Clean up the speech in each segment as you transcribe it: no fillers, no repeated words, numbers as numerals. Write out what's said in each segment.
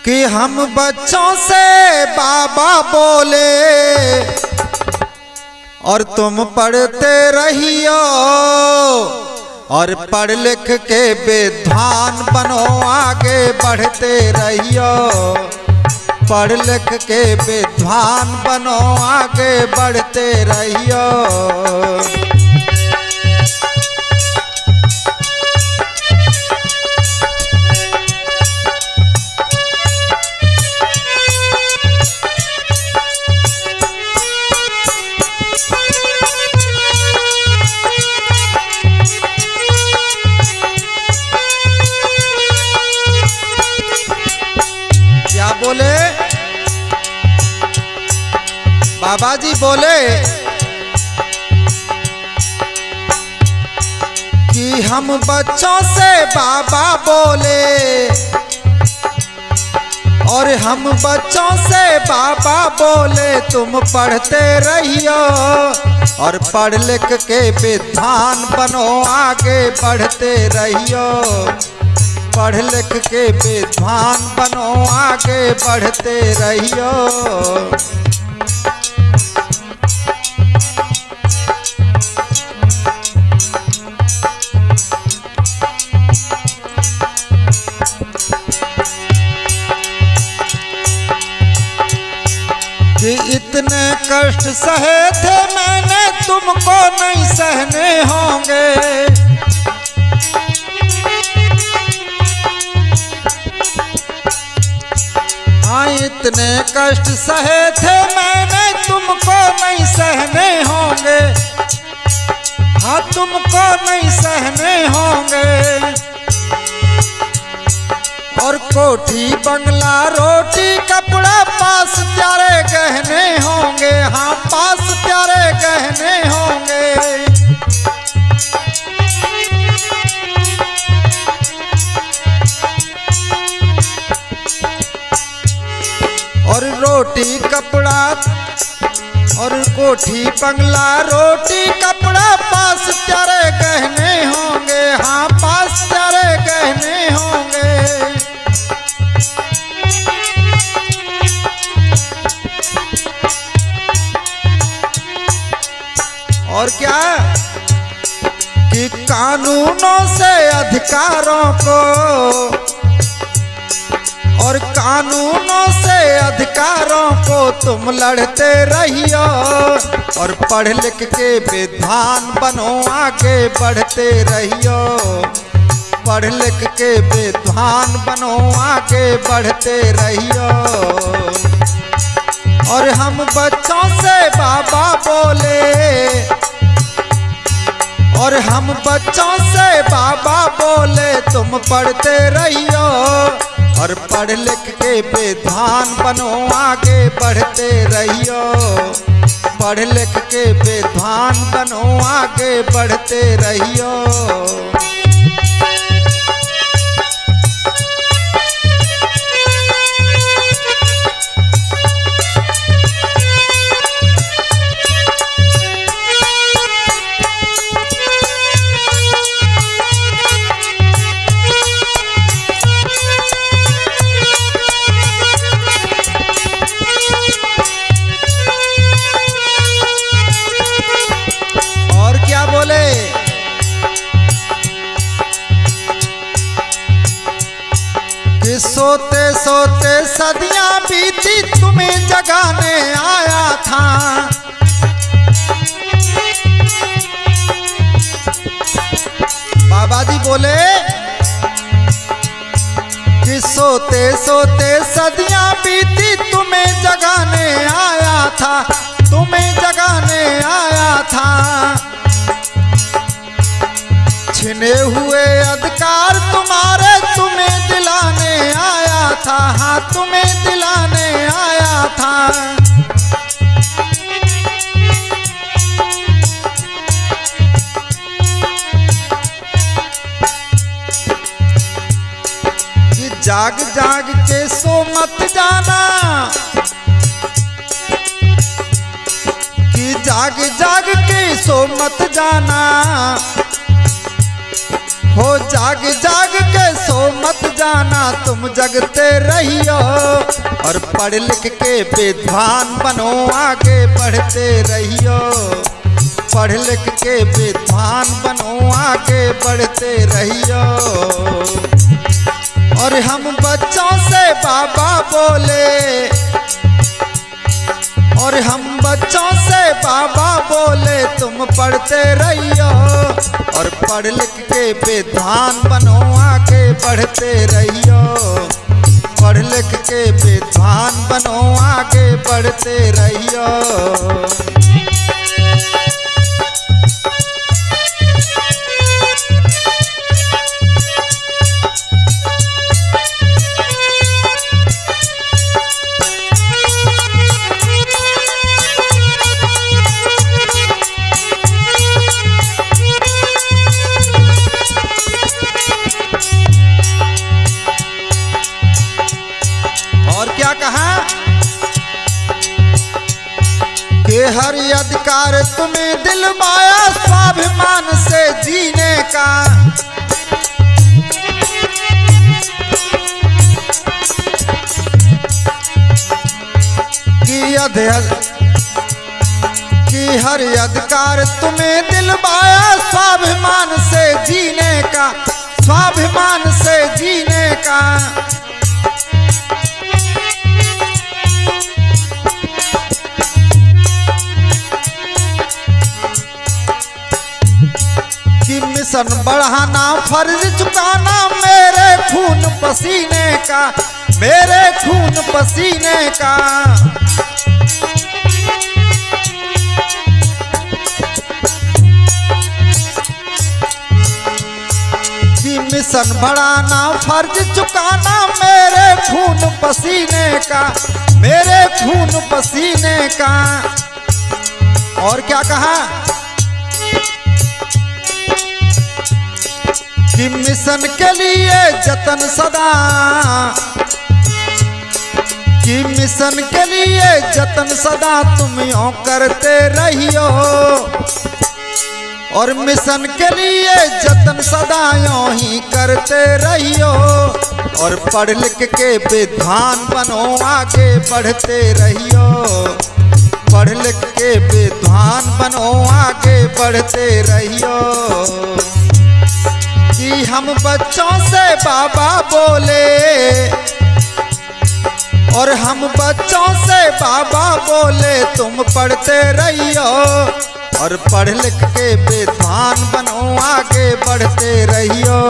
कि हम बच्चों से बाबा बोले और तुम पढ़ते रहियो और पढ़ लिख के विद्वान बनो आगे बढ़ते रहियो। पढ़ लिख के विद्वान बनो आगे बढ़ते रहियो। क्या बोले बाबा जी? बोले कि हम बच्चों से बाबा बोले और हम बच्चों से बाबा बोले तुम पढ़ते रहियो और पढ़ लिख के विद्वान बनो आगे बढ़ते रहियो। पढ़ लिख के विद्वान बनो आगे बढ़ते रहियो। कि इतने कष्ट सहे थे मैंने तुमको नहीं सहने होंगे। हाँ इतने कष्ट सहे थे मैंने तुमको नहीं सहने होंगे। हाँ तुमको नहीं सहने होंगे। और कोठी बंगला रोटी कपड़ा पास प्यारे गहने होंगे। हाँ पास प्यारे गहने होंगे। और रोटी कपड़ा और कोठी बंगला रोटी कपड़ा पास प्यारे गहने होंगे। हाँ पास प्यारे गहने होंगे। और क्या कि कानूनों से अधिकारों को और कानूनों से अधिकारों को तुम लड़ते रहियो और पढ़ लिख के विद्वान बनो आगे बढ़ते रहियो। पढ़ लिख के विद्वान बनो आगे बढ़ते रहियो। और हम बच्चों से बाबा बोले और हम बच्चों से बाबा बोले तुम पढ़ते रहियो और पढ़ लिख के विद्वान बनो आगे बढ़ते रहियो। पढ़ लिख के विद्वान बनो आगे बढ़ते रहियो। सोते सोते सदियां बीती तुम्हें जगाने आया था। बाबा जी बोले कि सोते सोते सदियां बीती तुम्हें जगाने आया था। तुम्हें जगाने आया था। छिने हुए अधिकार तुम्हारे तुम्हें दिलाने आया था। हाँ तुम्हें दिलाने आया था। कि जाग जाग के सो मत जाना। कि जाग जाग के सो मत जाना। हो जाग जाग के सो मत जाना। जाना तुम जगते रहियो, और पढ़ लिख के विद्वान बनो आगे बढ़ते रहियो। पढ़ लिख के विद्वान बनो आगे बढ़ते रहियो। और हम बच्चों से बाबा बोले, और हम बच्चों से बाबा बोले तुम पढ़ते रहियो, और पढ़ लिख के विद्वान बनो आगे बढ़ते रहियो। पढ़ लिख के विद्वान बनो आगे बढ़ते रहियो। और क्या कहा कि हर अधिकार तुम्हें दिलवाया स्वाभिमान से जीने का। कि हर अधिकार तुम्हें दिलवाया स्वाभिमान से जीने का, स्वाभिमान से जीने का। कि मिशन बढ़ाना फर्ज चुकाना मेरे खून पसीने का, मेरे खून पसीने का। कि मिशन बढ़ाना फर्ज चुकाना मेरे खून पसीने का, मेरे खून पसीने का। और क्या कहा कि मिशन के लिए जतन सदा, कि मिशन के लिए जतन सदा तुम यूं करते रहियो, और मिशन के लिए जतन सदा यूं ही करते रहियो। और पढ़ लिख के विद्वान बनो आगे बढ़ते रहियो। पढ़ लिख के विद्वान बनो आगे बढ़ते रहियो। कि हम बच्चों से बाबा बोले, और हम बच्चों से बाबा बोले तुम पढ़ते रहियो, और पढ़ लिख के विद्वान बनो आगे बढ़ते रहियो।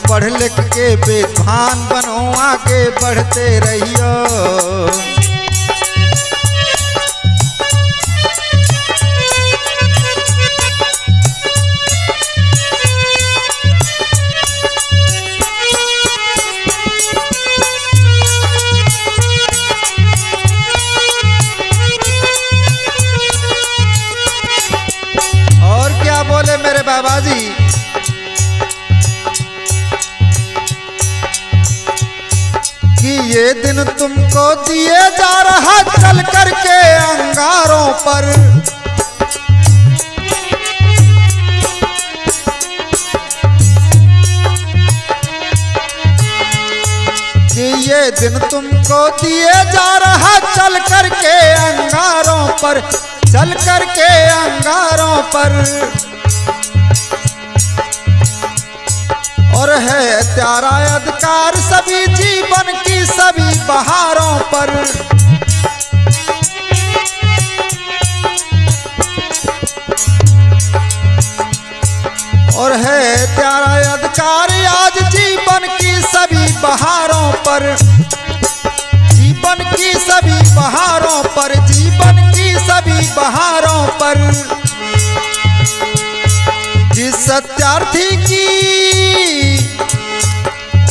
पढ़ लिख के विद्वान बनो आगे बढ़ते रहियो। बोले मेरे बाबा जी कि ये दिन तुमको दिए जा रहा चल करके अंगारों पर। कि ये दिन तुमको दिए जा रहा चल करके अंगारों पर, चल करके अंगारों पर। और है प्यारा अधिकार सभी जीवन की सभी बहारों पर। और है प्यारा अधिकार आज जीवन की सभी बहारों पर, जीवन की सभी बहारों पर, जीवन की सभी बहारों पर। जिस सत्यार्थी की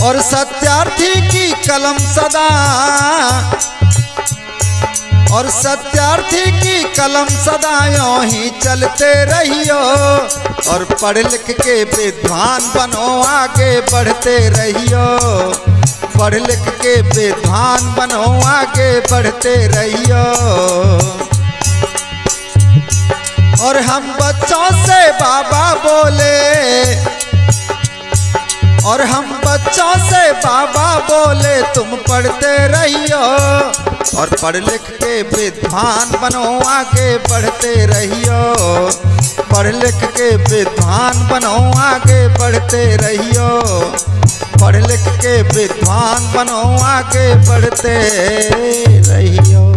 और सत्यार्थी की कलम सदा, और सत्यार्थी की कलम सदा यूं ही चलते रहियो। और पढ़ लिख के विद्वान बनो आगे बढ़ते रहियो। पढ़ लिख के विद्वान बनो आगे बढ़ते रहियो। और हम बच्चों से बाबा बोले, और हम बच्चों से बाबा बोले तुम पढ़ते रहियो, और पढ़ लिख के विद्वान बनो आगे बढ़ते रहियो, पढ़ लिख के विद्वान बनो आगे बढ़ते रहियो, पढ़ लिख के विद्वान बनो आगे बढ़ते रहियो।